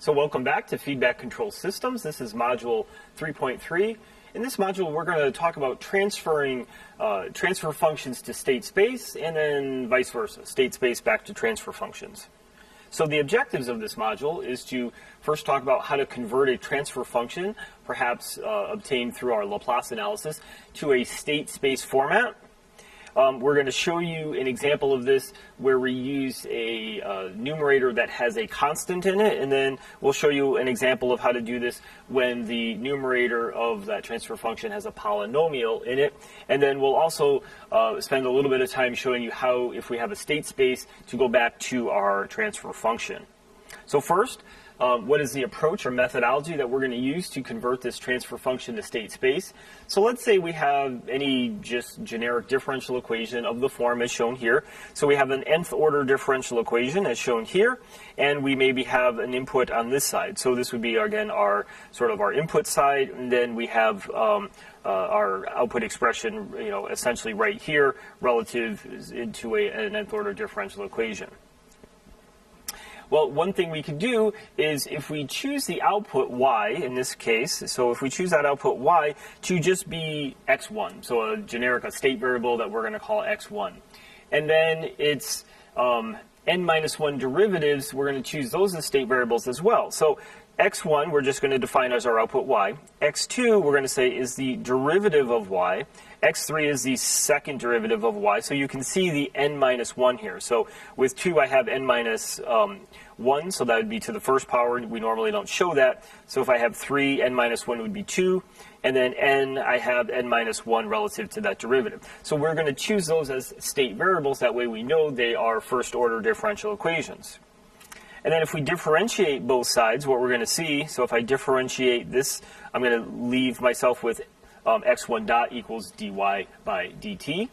So welcome back to Feedback Control Systems. This is Module 3.3. In this module, we're going to talk about transfer functions to state space, and then vice versa, state space back to transfer functions. So the objectives of this module is to first talk about how to convert a transfer function, perhaps obtained through our Laplace analysis, to a state space format. We're going to show you an example of this where we use a numerator that has a constant in it, and then we'll show you an example of how to do this when the numerator of that transfer function has a polynomial in it. And then we'll also spend a little bit of time showing you how, if we have a state space, to go back to our transfer function. So first, what is the approach or methodology that we're going to use to convert this transfer function to state space? So let's say we have any just generic differential equation of the form as shown here. So we have an nth order differential equation as shown here, and we maybe have an input on this side. So this would be, again, our input side, and then we have our output expression, essentially right here relative into an nth order differential equation. Well, one thing we could do is if we choose the output y in this case, so if we choose that output y to just be x1, so a state variable that we're going to call x1. And then it's n-1 derivatives, we're going to choose those as state variables as well. So x1 we're just going to define as our output y. x2 we're going to say is the derivative of y. x3 is the second derivative of y. So you can see the n-1 here. So with 2 I have n-1, so that would be to the first power. We normally don't show that. So if I have 3, n-1 would be 2. And then n, I have n-1 relative to that derivative. So we're going to choose those as state variables. That way we know they are first order differential equations. And then if we differentiate both sides, what we're going to see, so if I differentiate this, I'm going to leave myself with x1 dot equals dy by dt.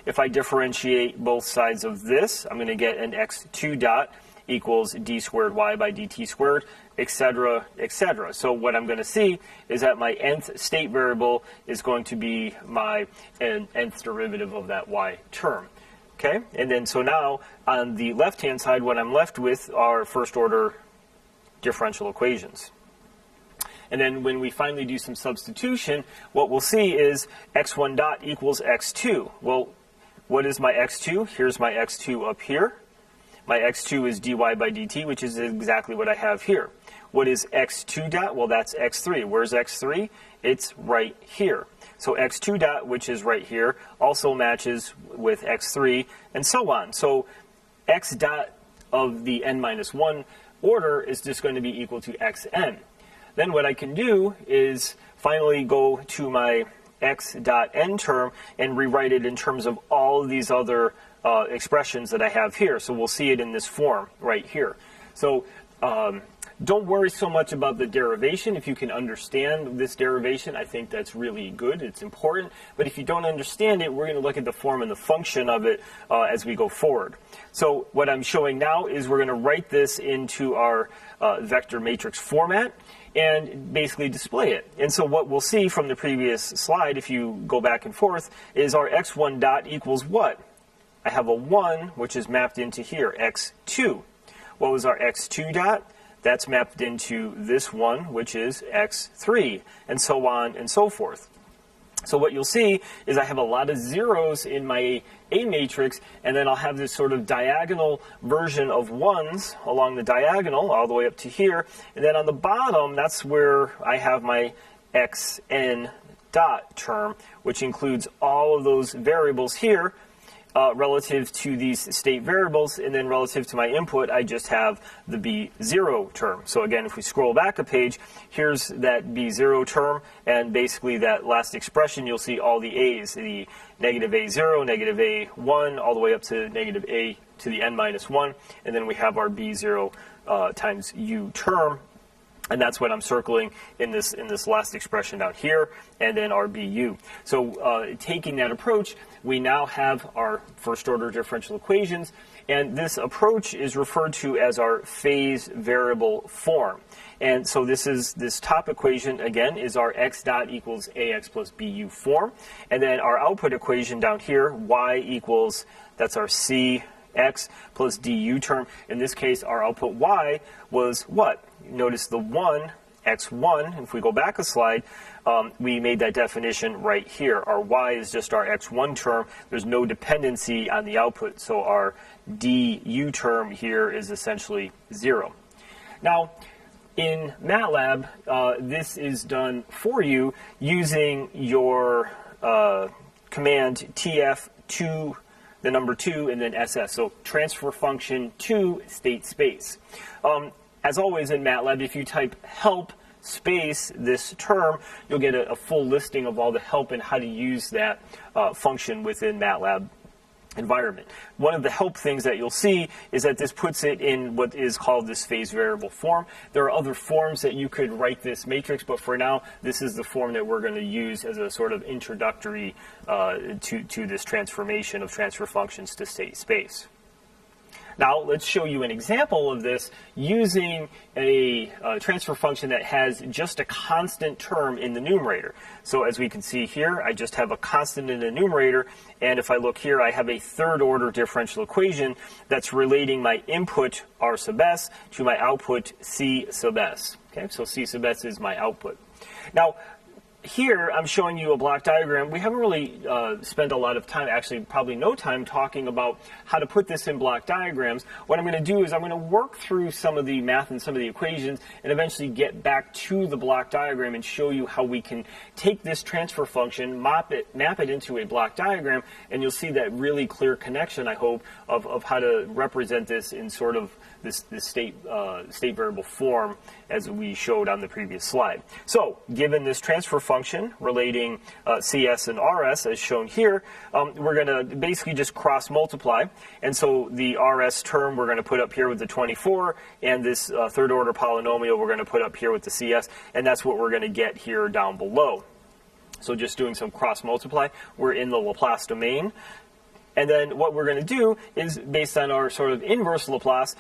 If I differentiate both sides of this, I'm going to get an x2 dot equals d squared y by dt squared, etc., etc. So what I'm going to see is that my nth state variable is going to be my nth derivative of that y term. Okay, and then so now on the left-hand side, what I'm left with are first-order differential equations. And then when we finally do some substitution, what we'll see is x1 dot equals x2. Well, what is my x2? Here's my x2 up here. My x2 is dy by dt, which is exactly what I have here. What is x2 dot? Well, that's x3. Where's x3? It's right here. So x2 dot, which is right here, also matches with x3, and so on. So x dot of the n-1 order is just going to be equal to xn. Then what I can do is finally go to my x dot n term and rewrite it in terms of all of these other expressions that I have here. So we'll see it in this form right here. So don't worry so much about the derivation. If you can understand this derivation, I think that's really good. It's important. But if you don't understand it, we're going to look at the form and the function of it as we go forward. So what I'm showing now is we're going to write this into our vector matrix format and basically display it. And so what we'll see from the previous slide, if you go back and forth, is our x1 dot equals what? I have a 1, which is mapped into here, x2. What was our x2 dot? That's mapped into this one, which is x3, and so on and so forth. So what you'll see is I have a lot of zeros in my A matrix, and then I'll have this sort of diagonal version of 1s along the diagonal all the way up to here. And then on the bottom, that's where I have my xn dot term, which includes all of those variables here. Relative to these state variables, and then relative to my input, I just have the B0 term. So again, if we scroll back a page, here's that B0 term, and basically that last expression, you'll see all the A's, the negative A0, negative A1, all the way up to negative A to the n-1, and then we have our B0 times U term. And that's what I'm circling in this last expression down here, and then our BU. So taking that approach, we now have our first-order differential equations, and this approach is referred to as our phase variable form. And so this top equation, again, is our x dot equals ax plus bu form. And then our output equation down here, y equals, that's our c x plus du term. In this case, our output y was what? Notice the 1, x1. If we go back a slide, we made that definition right here. Our y is just our x1 term. There's no dependency on the output, so our du term here is essentially 0. Now, in MATLAB, this is done for you using your command tf2, the number 2, and then ss, so transfer function to state space. As always in MATLAB, if you type help space this term, you'll get a full listing of all the help and how to use that function within MATLAB environment. One of the help things that you'll see is that this puts it in what is called this phase variable form. There are other forms that you could write this matrix, but for now, this is the form that we're going to use as a sort of introductory to this transformation of transfer functions to state space. Now, let's show you an example of this using a transfer function that has just a constant term in the numerator. So as we can see here, I just have a constant in the numerator, and if I look here, I have a third order differential equation that's relating my input r sub s to my output c sub s. Okay, so c sub s is my output. Now, here, I'm showing you a block diagram. We haven't really spent a lot of time, actually probably no time, talking about how to put this in block diagrams. What I'm going to do is I'm going to work through some of the math and some of the equations and eventually get back to the block diagram and show you how we can take this transfer function, map it into a block diagram, and you'll see that really clear connection, I hope, of how to represent this in sort of this state variable form as we showed on the previous slide. So, given this transfer function relating CS and RS as shown here, we're going to basically just cross multiply. And so the RS term we're going to put up here with the 24, and this third order polynomial we're going to put up here with the CS, and that's what we're going to get here down below. So just doing some cross multiply, we're in the Laplace domain. And then what we're going to do is, based on our sort of inverse Laplace,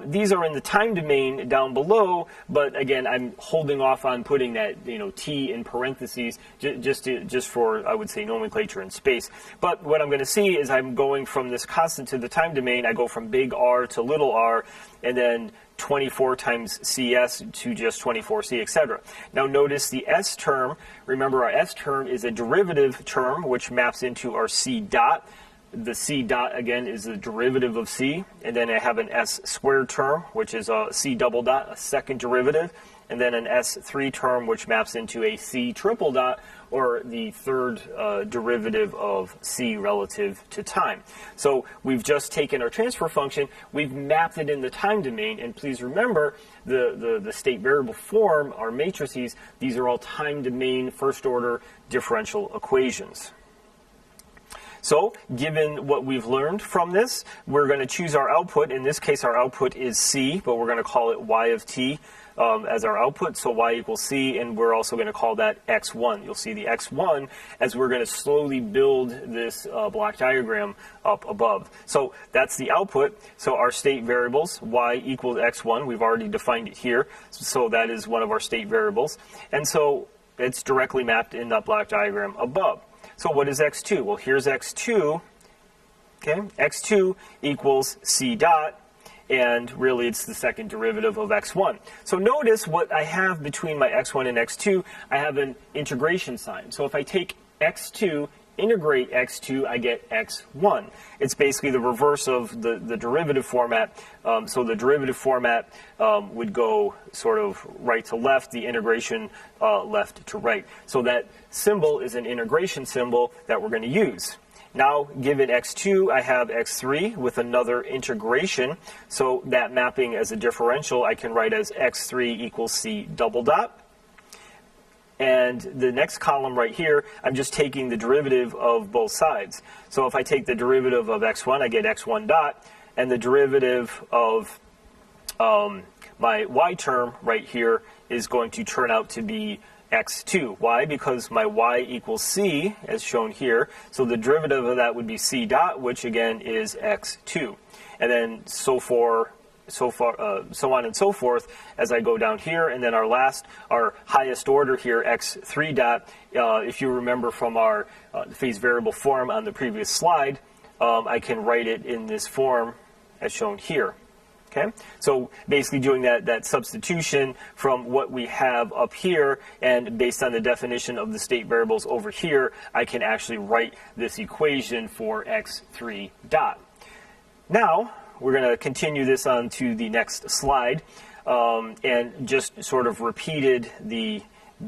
these are in the time domain down below, but again, I'm holding off on putting that, t in parentheses just for, I would say, nomenclature and space. But what I'm going to see is I'm going from this constant to the time domain. I go from big R to little r, and then 24 times CS to just 24C, etc. Now notice the S term. Remember, our S term is a derivative term, which maps into our C dot. The C dot, again, is the derivative of C, and then I have an S squared term, which is a C double dot, a second derivative, and then an S3 term, which maps into a C triple dot, or the third derivative of C relative to time. So we've just taken our transfer function, we've mapped it in the time domain, and please remember the state variable form, our matrices, these are all time domain first order differential equations. So, given what we've learned from this, we're going to choose our output. In this case, our output is C, but we're going to call it y of t as our output, so y equals C, and we're also going to call that x1. You'll see the x1 as we're going to slowly build this block diagram up above. So that's the output. So our state variables, y equals x1, we've already defined it here, so that is one of our state variables. And so it's directly mapped in that block diagram above. So what is x2? Well, here's x2. Okay, x2 equals c dot, and really it's the second derivative of x1. So notice what I have between my x1 and x2. I have an integration sign. So if I take x2, integrate x2, I get x1. It's basically the reverse of the derivative format. So the derivative format would go sort of right to left, the integration left to right. So that symbol is an integration symbol that we're going to use. Now, given x2, I have x3 with another integration. So that mapping as a differential, I can write as x3 equals c double dot. And the next column right here, I'm just taking the derivative of both sides. So if I take the derivative of x1, I get x1 dot, and the derivative of my y term right here is going to turn out to be x2. Why? Because my y equals c, as shown here. So the derivative of that would be c dot, which again is x2. And then so on and so forth as I go down here. And then our highest order here, x3 dot, if you remember from our phase variable form on the previous slide, I can write it in this form as shown here. Okay, so basically doing that substitution from what we have up here, and based on the definition of the state variables over here, I can actually write this equation for x3 dot. Now, we're going to continue this on to the next slide, and just sort of repeated the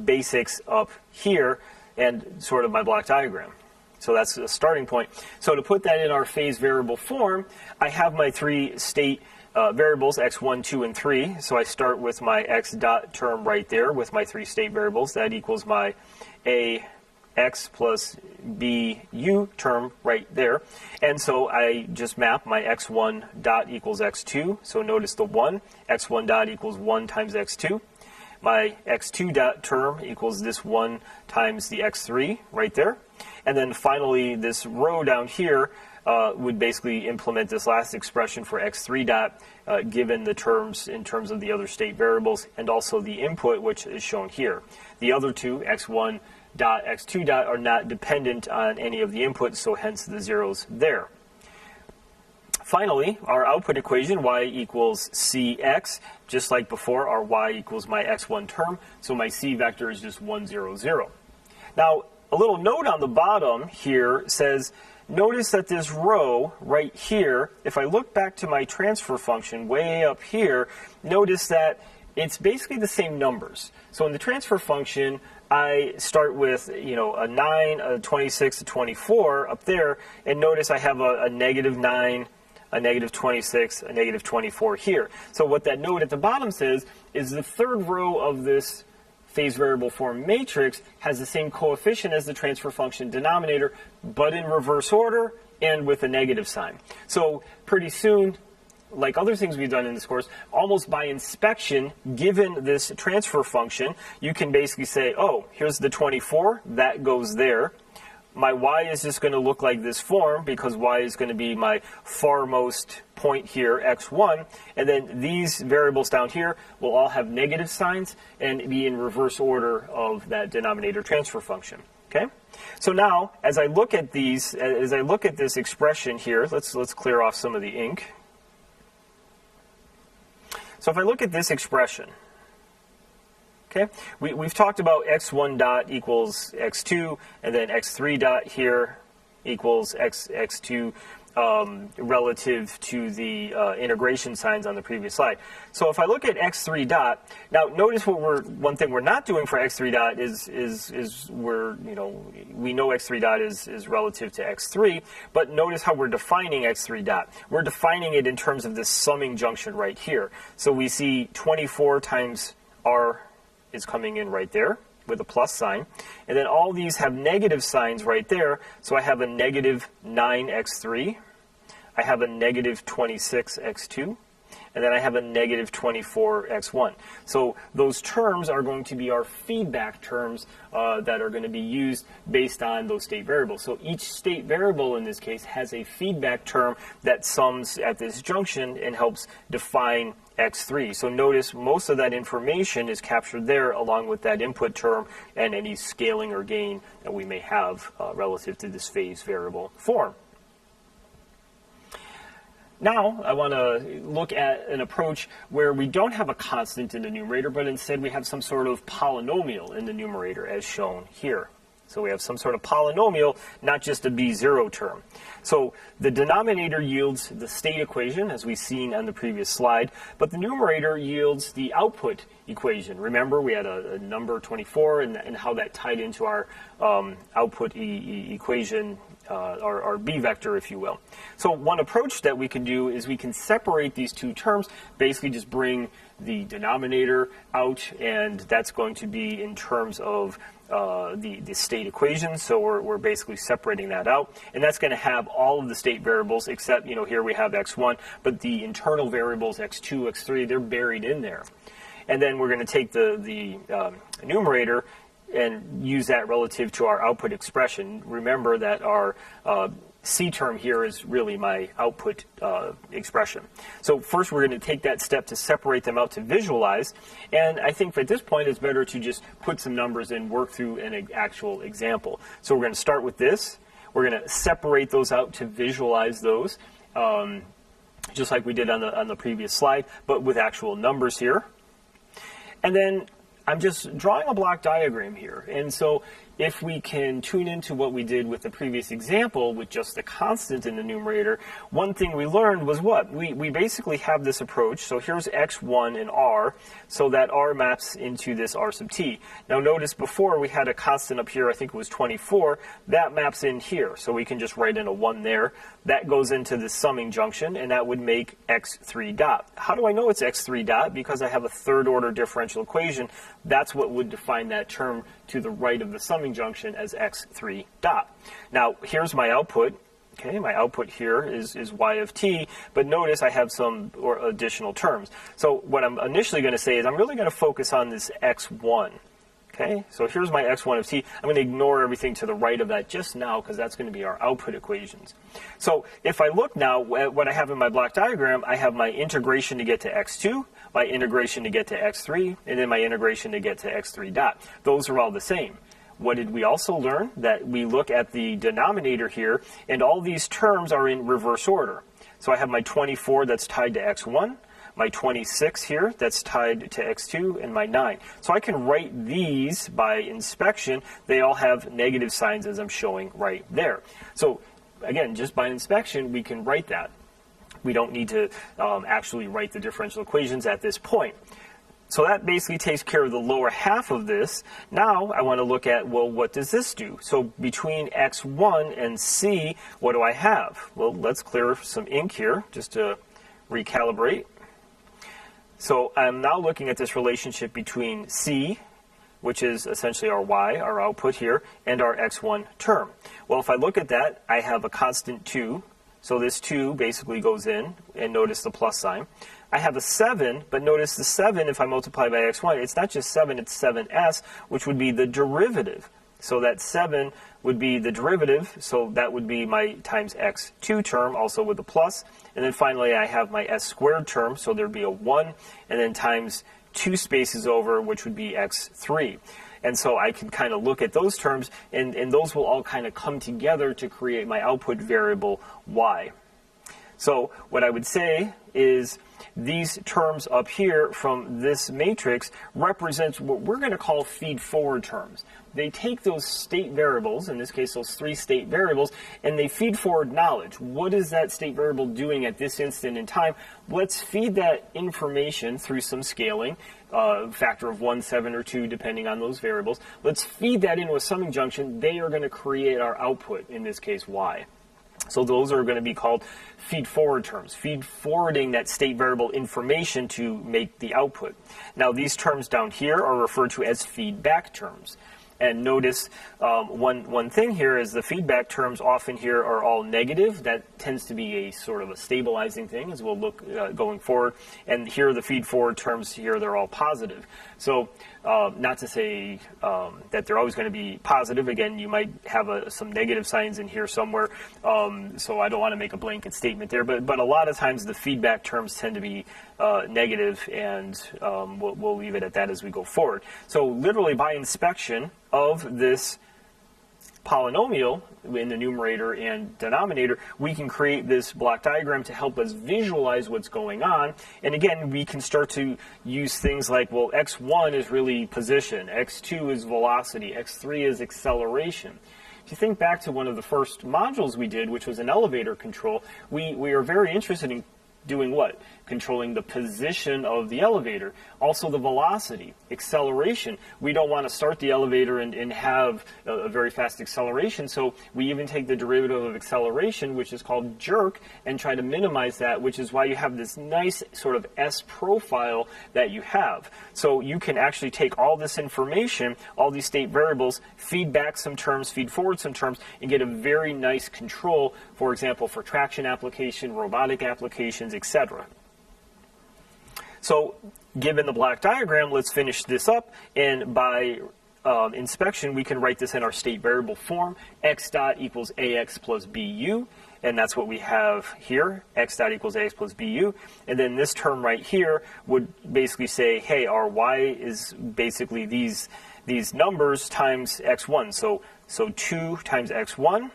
basics up here and sort of my block diagram. So that's a starting point. So to put that in our phase variable form, I have my three state variables, x1, 2, and 3. So I start with my x dot term right there with my three state variables. That equals my ax plus bu term right there. And so I just map my x1 dot equals x2. So notice the 1. x1 dot equals 1 times x2. My x2 dot term equals this 1 times the x3 right there. And then finally, this row down here would basically implement this last expression for x3 dot, given the terms in terms of the other state variables, and also the input, which is shown here. The other two, x1 dot, x2 dot, are not dependent on any of the inputs, so hence the zeros there. Finally, our output equation, y equals cx, just like before, our y equals my x1 term, so my c vector is just 1, 0, 0. Now, a little note on the bottom here says, notice that this row right here, if I look back to my transfer function way up here, notice that it's basically the same numbers. So in the transfer function, I start with, a 9, a 26, a 24 up there, and notice I have a negative 9, a negative 26, a negative 24 here. So what that note at the bottom says is the third row of this phase variable form matrix has the same coefficient as the transfer function denominator, but in reverse order and with a negative sign. So pretty soon, like other things we've done in this course, almost by inspection, given this transfer function, you can basically say, oh, here's the 24, that goes there. My y is just going to look like this form because y is going to be my farmost point here, x1, and then these variables down here will all have negative signs and be in reverse order of that denominator transfer function. Okay? So now, as I look at these, as I look at this expression here, let's clear off some of the ink. So if I look at this expression, okay, we've talked about x1 dot equals x2, and then x3 dot here equals x2 relative to the integration signs on the previous slide. So if I look at x3 dot, now notice one thing we're not doing for x3 dot is we know x3 dot is relative to x3, but notice how we're defining x3 dot. We're defining it in terms of this summing junction right here. So we see 24 times r is coming in right there with a plus sign. And then all these have negative signs right there. So I have a negative 9x3. I have a negative 26x2. And then I have a negative 24x1. So those terms are going to be our feedback terms that are going to be used based on those state variables. So each state variable in this case has a feedback term that sums at this junction and helps define x3. So notice most of that information is captured there along with that input term and any scaling or gain that we may have relative to this phase variable form. Now, I want to look at an approach where we don't have a constant in the numerator, but instead we have some sort of polynomial in the numerator, as shown here. So we have some sort of polynomial, not just a B0 term. So the denominator yields the state equation, as we've seen on the previous slide, but the numerator yields the output equation. Remember, we had a number 24 and how that tied into our output equation, our B vector, if you will. So one approach that we can do is we can separate these two terms, basically just bring the denominator out, and that's going to be in terms of the state equation. So we're basically separating that out, and that's going to have all of the state variables except, here we have x1, but the internal variables x2, x3, they're buried in there. And then we're going to take the numerator and use that relative to our output expression. Remember that our C term here is really my output expression. So first we're going to take that step to separate them out to visualize, and I think at this point it's better to just put some numbers in, work through an actual example. So we're going to start with this. We're going to separate those out to visualize those, just like we did on the previous slide, but with actual numbers here. And then I'm just drawing a block diagram here. And so if we can tune into what we did with the previous example with just the constant in the numerator, one thing we learned was what? We basically have this approach. So here's x1 and r, so that r maps into this r sub t. Now notice before we had a constant up here, I think it was 24, that maps in here. So we can just write in a 1 there. That goes into the summing junction, and that would make x3 dot. How do I know it's x3 dot? Because I have a third order differential equation. That's what would define that term to the right of the summing junction as x3 dot. Now, here's my output. Okay, my output here is y of t, but notice I have some additional terms. So what I'm initially going to say is I'm really going to focus on this x1. Okay, so here's my x1 of t. I'm going to ignore everything to the right of that just now because that's going to be our output equations. So if I look now at what I have in my block diagram, I have my integration to get to x2, my integration to get to x3, and then my integration to get to x3 dot. Those are all the same. What did we also learn? That we look at the denominator here, and all these terms are in reverse order. So I have my 24 that's tied to x1, my 26 here that's tied to x2, and my 9. So I can write these by inspection. They all have negative signs as I'm showing right there. So again, just by inspection, we can write that. We don't need to actually write the differential equations at this point. So that basically takes care of the lower half of this. Now I want to look at, well, what does this do? So between x1 and c, what do I have? Well, let's clear some ink here just to recalibrate. So I'm now looking at this relationship between c, which is essentially our y, our output here, and our x1 term. Well, if I look at that, I have a constant 2. So this 2 basically goes in, and notice the plus sign. I have a 7, but notice the 7, if I multiply by x1, it's not just 7, it's 7s, which would be the derivative. So that 7 would be the derivative, so that would be my times x2 term, also with a plus. And then finally, I have my s squared term, so there'd be a 1, and then times 2 spaces over, which would be x3. And so I can kind of look at those terms, and those will all kind of come together to create my output variable y. So what I would say is these terms up here from this matrix represents what we're going to call feed-forward terms. They take those state variables, in this case those 3 state variables, and they feed forward knowledge. What is that state variable doing at this instant in time? Let's feed that information through some scaling, factor of 1, 7, or 2, depending on those variables. Let's feed that into a summing junction. They are going to create our output, in this case y. So those are going to be called feed-forward terms, feed-forwarding that state variable information to make the output. Now these terms down here are referred to as feedback terms. And notice one thing here is the feedback terms often here are all negative. That tends to be a sort of a stabilizing thing as we'll look going forward. And here the feed-forward terms here, they're all positive. So not to say that they're always going to be positive. Again, you might have some negative signs in here somewhere. So I don't want to make a blanket statement there. But a lot of times the feedback terms tend to be negative, and we'll leave it at that as we go forward. So literally by inspection of this polynomial in the numerator and denominator, we can create this block diagram to help us visualize what's going on. And again, we can start to use things like, well, x1 is really position, x2 is velocity, x3 is acceleration. If you think back to one of the first modules we did, which was an elevator control, we are very interested in doing what? Controlling the position of the elevator. Also the velocity, acceleration. We don't want to start the elevator and have a very fast acceleration, so we even take the derivative of acceleration, which is called jerk, and try to minimize that, which is why you have this nice sort of S profile that you have. So you can actually take all this information, all these state variables, feed back some terms, feed forward some terms, and get a very nice control, for example, for traction application, robotic applications, etc. So given the block diagram, let's finish this up, and by inspection we can write this in our state variable form. X dot equals AX plus BU, and that's what we have here. X dot equals AX plus BU, and then this term right here would basically say, hey, our Y is basically these numbers times X1. So 2 times X1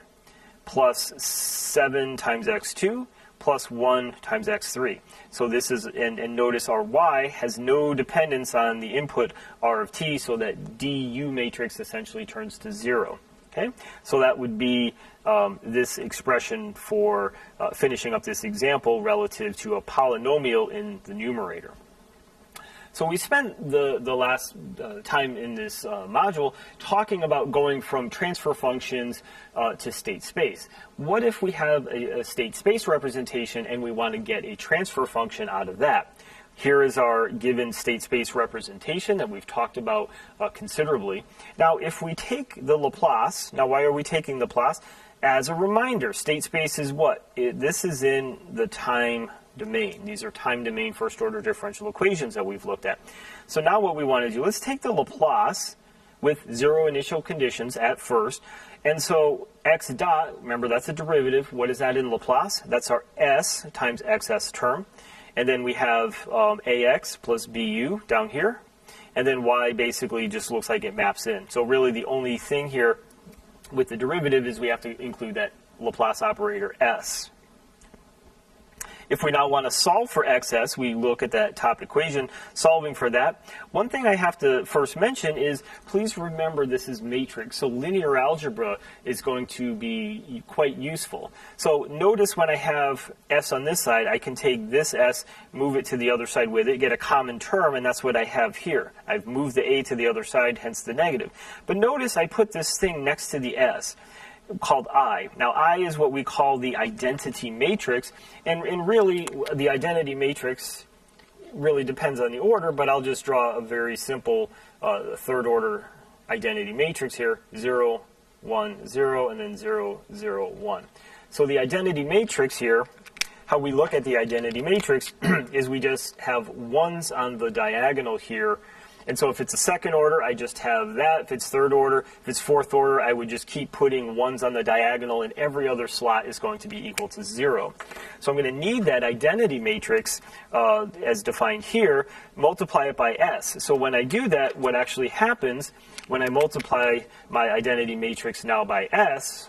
plus 7 times x2 plus 1 times x3. So this is, and notice our y has no dependence on the input r of t, so that du matrix essentially turns to 0. Okay, so that would be this expression for finishing up this example relative to a polynomial in the numerator. So we spent the last time in this module talking about going from transfer functions to state space. What if we have a state space representation and we want to get a transfer function out of that? Here is our given state space representation that we've talked about considerably. Now, if we take the Laplace, now why are we taking the Laplace? As a reminder, state space is what? This is in the time domain. These are time domain first order differential equations that we've looked at. So now what we want to do, let's take the Laplace with 0 initial conditions at first. And so x dot, remember that's a derivative. What is that in Laplace? That's our s times xs term. And then we have ax plus bu down here. And then y basically just looks like it maps in. So really the only thing here with the derivative is we have to include that Laplace operator s. If we now want to solve for xs, we look at that top equation, solving for that. One thing I have to first mention is, please remember this is matrix, so linear algebra is going to be quite useful. So notice when I have s on this side, I can take this s, move it to the other side with it, get a common term, and that's what I have here. I've moved the a to the other side, hence the negative. But notice I put this thing next to the s, called I. Now I is what we call the identity matrix, and really the identity matrix really depends on the order, but I'll just draw a very simple third order identity matrix here, 0, 1, 0, and then 0, 0, 1. So the identity matrix here, how we look at the identity matrix is we just have ones on the diagonal here. And so if it's a second order, I just have that. If it's third order, if it's fourth order, I would just keep putting ones on the diagonal, and every other slot is going to be equal to 0. So I'm going to need that identity matrix as defined here, multiply it by s. So when I do that, what actually happens when I multiply my identity matrix now by s,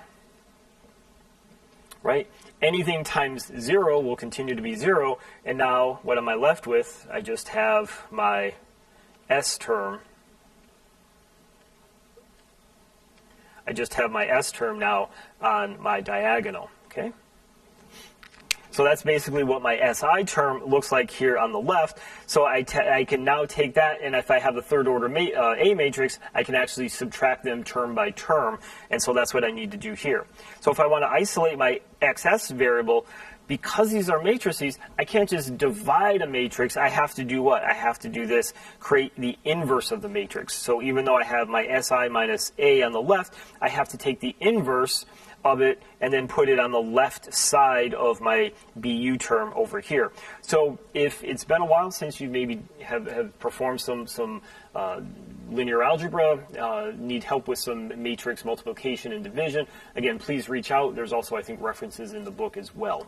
right? Anything times 0 will continue to be 0, and now what am I left with? I just have my s term. I just have my s term now on my diagonal, okay? So that's basically what my SI term looks like here on the left. So I can now take that, and if I have a third order A matrix, I can actually subtract them term by term, and so that's what I need to do here. So if I want to isolate my XS variable, because these are matrices, I can't just divide a matrix. I have to do what? I have to do this, create the inverse of the matrix. So even though I have my SI minus A on the left, I have to take the inverse of it and then put it on the left side of my BU term over here. So if it's been a while since you maybe have performed some linear algebra, need help with some matrix multiplication and division, again, please reach out. There's also, I think, references in the book as well.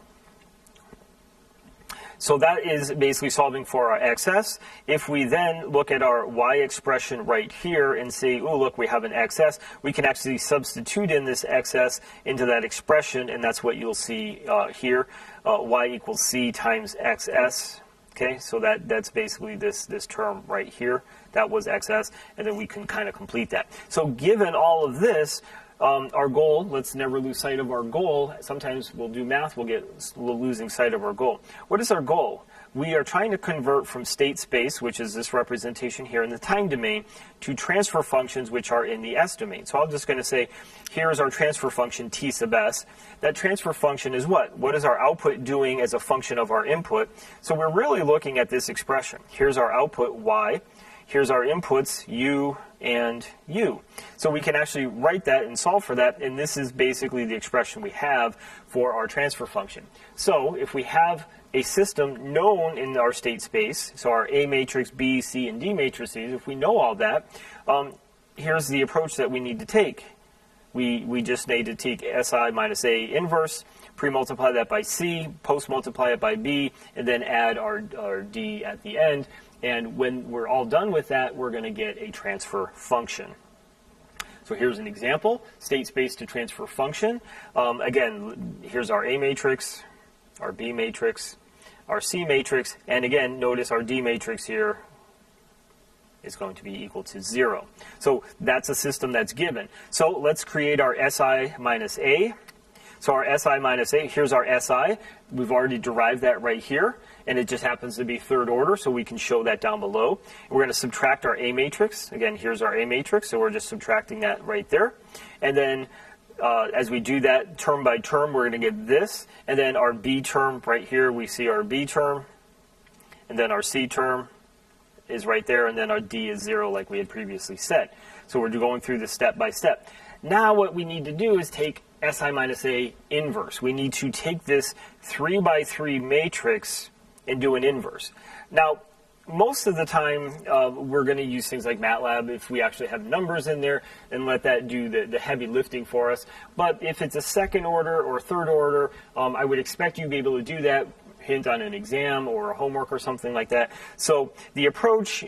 So that is basically solving for our XS. If we then look at our Y expression right here and say, oh, look, we have an XS, we can actually substitute in this XS into that expression, and that's what you'll see here, Y equals C times XS. Okay, so that's basically this term right here. That was XS, and then we can kind of complete that. So given all of this, our goal, let's never lose sight of our goal. Sometimes we'll do math, we'll get losing sight of our goal. What is our goal? We are trying to convert from state space, which is this representation here in the time domain, to transfer functions which are in the S domain. So I'm just going to say, here's our transfer function T sub S. That transfer function is what? What is our output doing as a function of our input? So we're really looking at this expression. Here's our output, Y. Here's our inputs, U and U. So we can actually write that and solve for that, and this is basically the expression we have for our transfer function. So if we have a system known in our state space, so our A matrix, B, C, and D matrices, if we know all that, here's the approach that we need to take. We just need to take SI minus A inverse, pre-multiply that by C, post-multiply it by B, and then add our D at the end. And when we're all done with that, we're going to get a transfer function. So here's an example, state space to transfer function. Again, here's our A matrix, our B matrix, our C matrix, and again, notice our D matrix here is going to be equal to 0. So that's a system that's given. So let's create our SI minus A. So our SI minus A, here's our SI. We've already derived that right here, and it just happens to be third order, so we can show that down below. We're going to subtract our A matrix. Again, here's our A matrix, so we're just subtracting that right there. And then as we do that term by term, we're going to get this. And then our B term right here, we see our B term. And then our C term is right there, and then our D is 0 like we had previously said. So we're going through this step by step. Now what we need to do is take SI minus A inverse. We need to take this 3 by 3 matrix and do an inverse. Now, most of the time, we're going to use things like MATLAB if we actually have numbers in there and let that do the heavy lifting for us. But if it's a second order or third order, I would expect you to be able to do that, hint on an exam or a homework or something like that. So the approach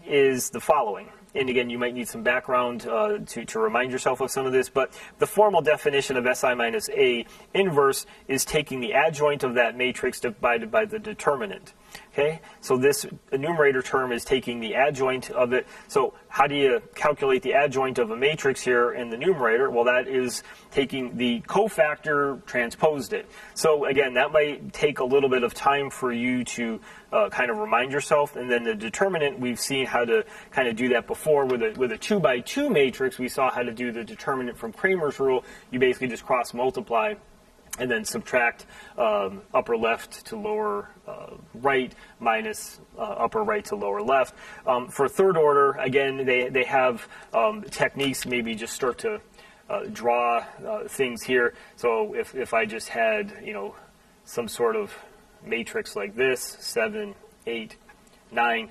is the following. And again, you might need some background to remind yourself of some of this, but the formal definition of SI minus A inverse is taking the adjoint of that matrix divided by the determinant. Okay, so this enumerator term is taking the adjoint of it. So how do you calculate the adjoint of a matrix here in the numerator? Well, that is taking the cofactor, transposed it. So again, that might take a little bit of time for you to kind of remind yourself. And then the determinant, we've seen how to kind of do that before with a 2 by 2 matrix. We saw how to do the determinant from Cramer's rule. You basically just cross multiply and then subtract upper left to lower right minus upper right to lower left. For third order, again, they have techniques. Maybe just start to draw things here. So if I just had, some sort of matrix like this, 7, 8, 9.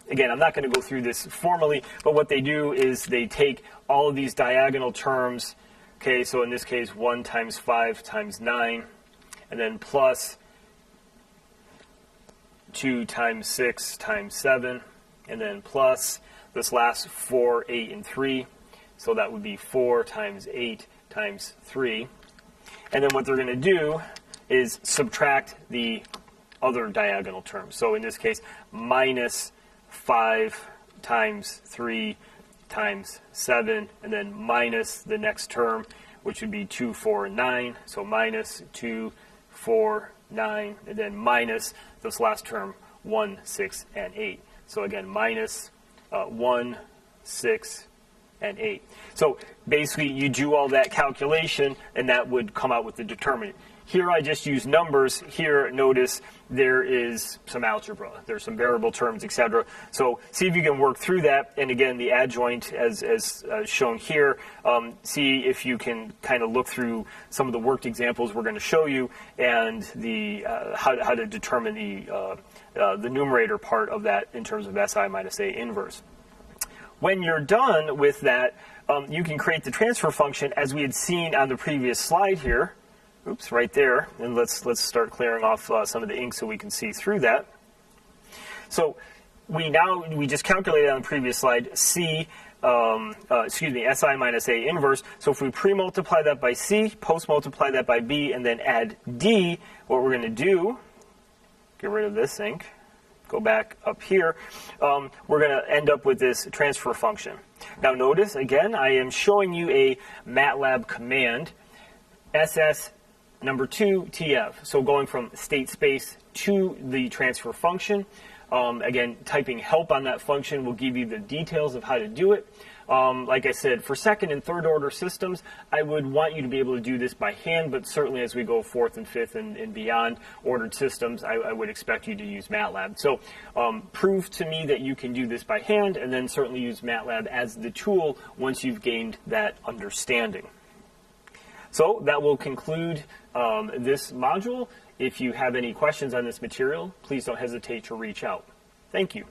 Again, I'm not going to go through this formally, but what they do is they take all of these diagonal terms. Okay, so in this case, 1 times 5 times 9, and then plus 2 times 6 times 7, and then plus this last 4, 8, and 3. So that would be 4 times 8 times 3. And then what they're going to do is subtract the other diagonal terms. So in this case, minus 5 times 3 times 7, and then minus the next term, which would be 2, 4, and 9. So minus 2, 4, 9, and then minus this last term, 1, 6, and 8. So again, minus 1, 6, and 8. So basically, you do all that calculation, and that would come out with the determinant. Here I just use numbers. Here, notice there is some algebra. There's some variable terms, etc. So see if you can work through that. And again, the adjoint, as shown here, see if you can kind of look through some of the worked examples we're going to show you, and the how to determine the numerator part of that in terms of SI minus A inverse. When you're done with that, you can create the transfer function as we had seen on the previous slide here. Oops, right there. And let's start clearing off some of the ink so we can see through that. So we just calculated on the previous slide SI minus A inverse. So if we pre-multiply that by C, post-multiply that by B, and then add D, what we're going to do, get rid of this ink, go back up here, we're going to end up with this transfer function. Now notice, again, I am showing you a MATLAB command, SS number 2 TF. So going from state space to the transfer function. Again, typing help on that function will give you the details of how to do it. Like I said, for second and third order systems, I would want you to be able to do this by hand, but certainly as we go fourth and fifth and beyond ordered systems, I would expect you to use MATLAB. So prove to me that you can do this by hand, and then certainly use MATLAB as the tool once you've gained that understanding. So that will conclude this module. If you have any questions on this material, please don't hesitate to reach out. Thank you.